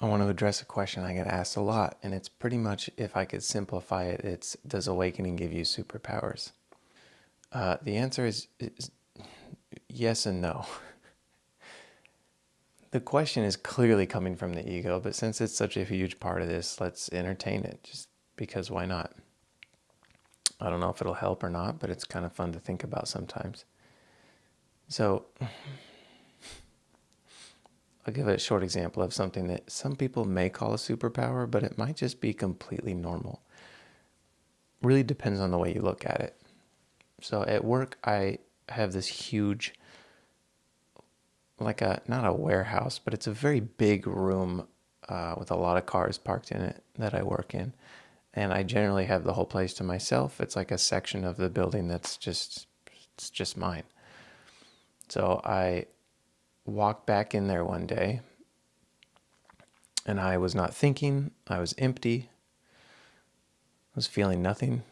I want to address a question I get asked a lot, and it's pretty much, if I could simplify it, it's, does awakening give you superpowers? The answer is yes and no. The question is clearly coming from the ego, but since it's such a huge part of this, let's entertain it, just because why not? I don't know if it'll help or not, but it's kind of fun to think about sometimes. So I'll give a short example of something that some people may call a superpower, but it might just be completely normal. Really depends on the way you look at it. So at work, I have this huge, like not a warehouse, but it's a very big room with a lot of cars parked in it that I work in. And I generally have the whole place to myself. It's like a section of the building it's just mine. So I walked back in there one day and I was not thinking. I was empty. I was feeling nothing.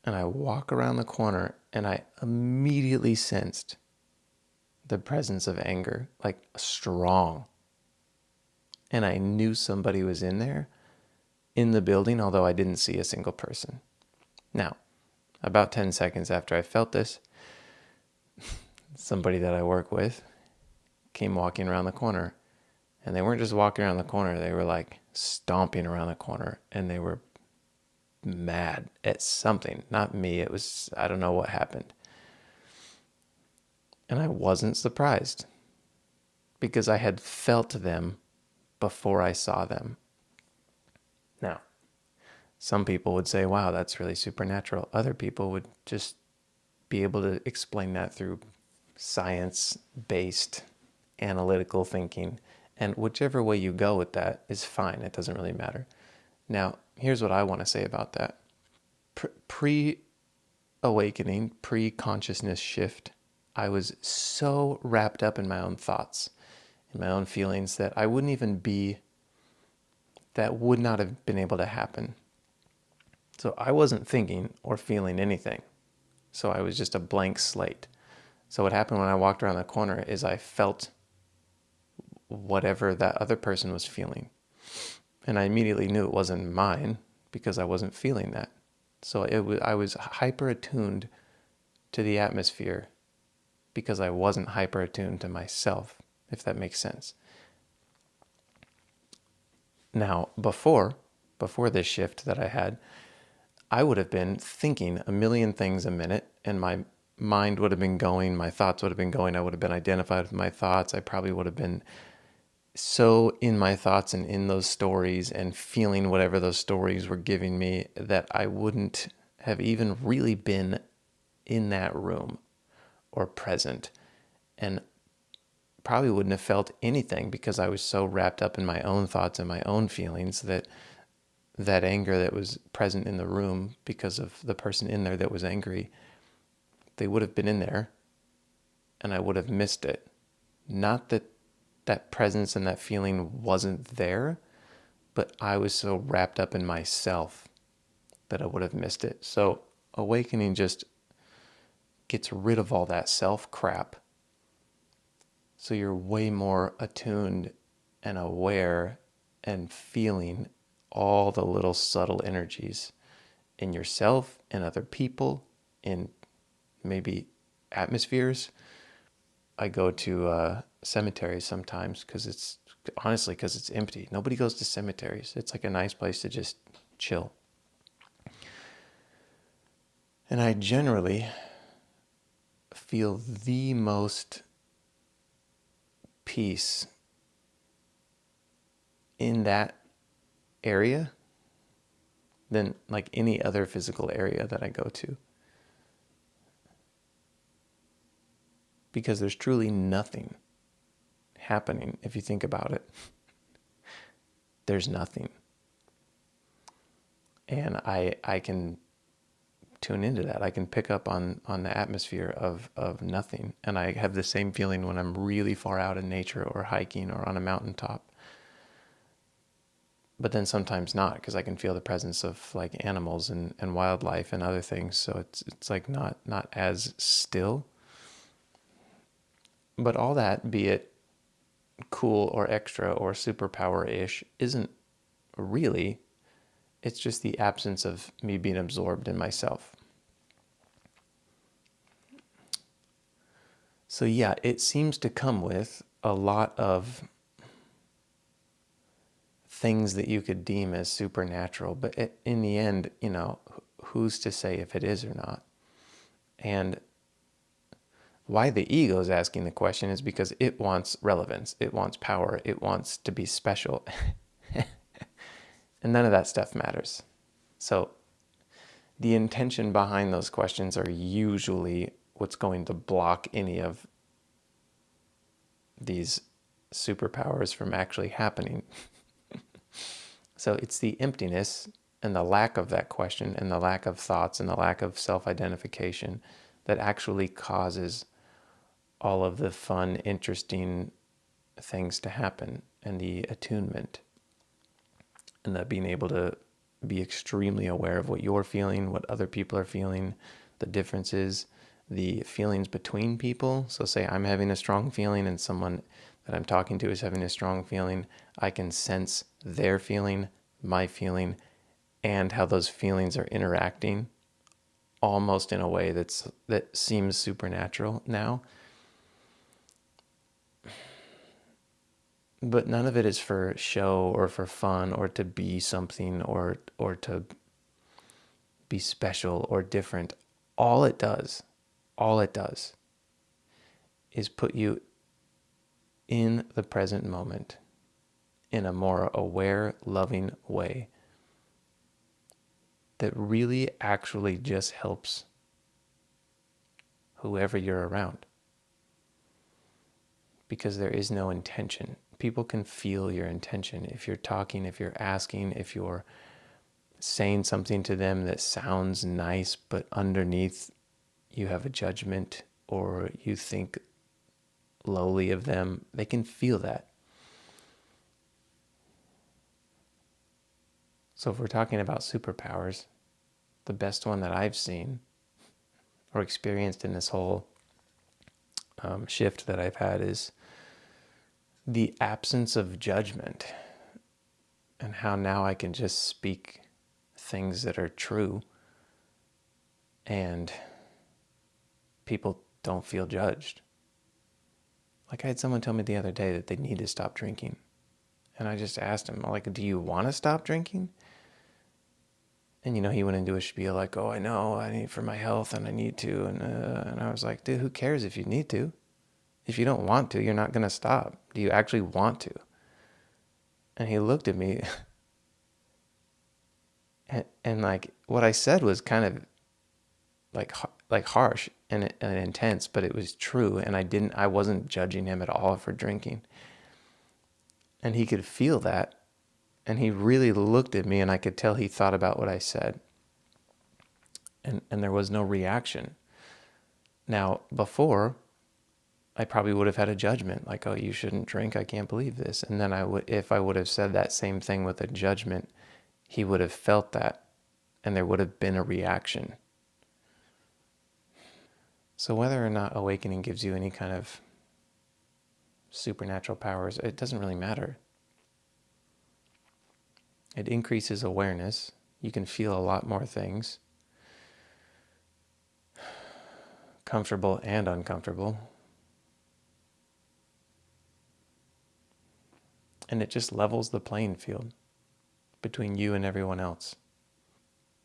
And I walk around the corner and I immediately sensed the presence of anger, like strong. And I knew somebody was in there, in the building, although I didn't see a single person. Now, about 10 seconds after I felt this, somebody that I work with came walking around the corner. And they weren't just walking around the corner, they were like stomping around the corner. And they were mad at something, not me. It was, I don't know what happened. And I wasn't surprised because I had felt them before I saw them. Now, some people would say, wow, that's really supernatural. Other people would just be able to explain that through science-based analytical thinking. And whichever way you go with that is fine. It doesn't really matter. Now, here's what I want to say about that. Pre-awakening, pre-consciousness shift, I was so wrapped up in my own thoughts, in my own feelings, that that would not have been able to happen. So I wasn't thinking or feeling anything. So I was just a blank slate. So what happened when I walked around the corner is I felt whatever that other person was feeling. And I immediately knew it wasn't mine because I wasn't feeling that. So I was hyper attuned to the atmosphere because I wasn't hyper attuned to myself, if that makes sense. Now, before this shift that I had, I would have been thinking a million things a minute, and my mind would have been going, my thoughts would have been going, I would have been identified with my thoughts. I probably would have been so in my thoughts and in those stories and feeling whatever those stories were giving me that I wouldn't have even really been in that room or present, and probably wouldn't have felt anything because I was so wrapped up in my own thoughts and my own feelings that anger that was present in the room because of the person in there that was angry, they would have been in there and I would have missed it. Not that that presence and that feeling wasn't there, but I was so wrapped up in myself that I would have missed it. So awakening just gets rid of all that self crap. So you're way more attuned and aware and feeling all the little subtle energies in yourself, in other people, in maybe atmospheres. I go to cemeteries sometimes because it's empty. Nobody goes to cemeteries. It's like a nice place to just chill. And I generally feel the most peace in that area than like any other physical area that I go to. Because there's truly nothing happening if you think about it. There's nothing. And I can tune into that. I can pick up on the atmosphere of nothing. And I have the same feeling when I'm really far out in nature or hiking or on a mountaintop. But then sometimes not, because I can feel the presence of like animals and wildlife and other things. So it's like not as still. But all that, be it cool or extra or superpower-ish isn't really. It's just the absence of me being absorbed in myself. So yeah, it seems to come with a lot of things that you could deem as supernatural, but in the end, who's to say if it is or not? And why the ego is asking the question is because it wants relevance, it wants power, it wants to be special. And none of that stuff matters. So the intention behind those questions are usually what's going to block any of these superpowers from actually happening. So it's the emptiness and the lack of that question and the lack of thoughts and the lack of self-identification that actually causes all of the fun, interesting things to happen, and the attunement and the being able to be extremely aware of what you're feeling, what other people are feeling, the differences, the feelings between people. So say I'm having a strong feeling and someone that I'm talking to is having a strong feeling. I can sense their feeling, my feeling, and how those feelings are interacting almost in a way that seems supernatural now. But none of it is for show or for fun or to be something or to be special or different. All it does, all it does is put you in the present moment in a more aware, loving way that really actually just helps whoever you're around. Because there is no intention. People can feel your intention. If you're talking, if you're asking, if you're saying something to them that sounds nice, but underneath you have a judgment or you think lowly of them, they can feel that. So if we're talking about superpowers, the best one that I've seen or experienced in this whole shift that I've had is the absence of judgment, and how now I can just speak things that are true and people don't feel judged. Like I had someone tell me the other day that they need to stop drinking. And I just asked him, like, do you want to stop drinking? And, he went into a spiel like, oh, I know, I need for my health and I need to. And I was like, dude, who cares if you need to? If you don't want to, you're not going to stop. Do you actually want to? And he looked at me and like what I said was kind of like harsh and intense, but it was true. And I wasn't judging him at all for drinking. And he could feel that. And he really looked at me and I could tell he thought about what I said. And there was no reaction. Now, before, I probably would have had a judgment like, oh, you shouldn't drink. I can't believe this. And then if I would have said that same thing with a judgment, he would have felt that and there would have been a reaction. So whether or not awakening gives you any kind of supernatural powers, it doesn't really matter. It increases awareness. You can feel a lot more things, comfortable and uncomfortable. And it just levels the playing field between you and everyone else.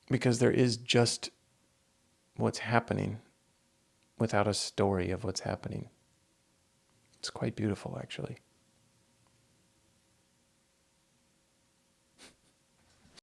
Because there is just what's happening without a story of what's happening. It's quite beautiful, actually.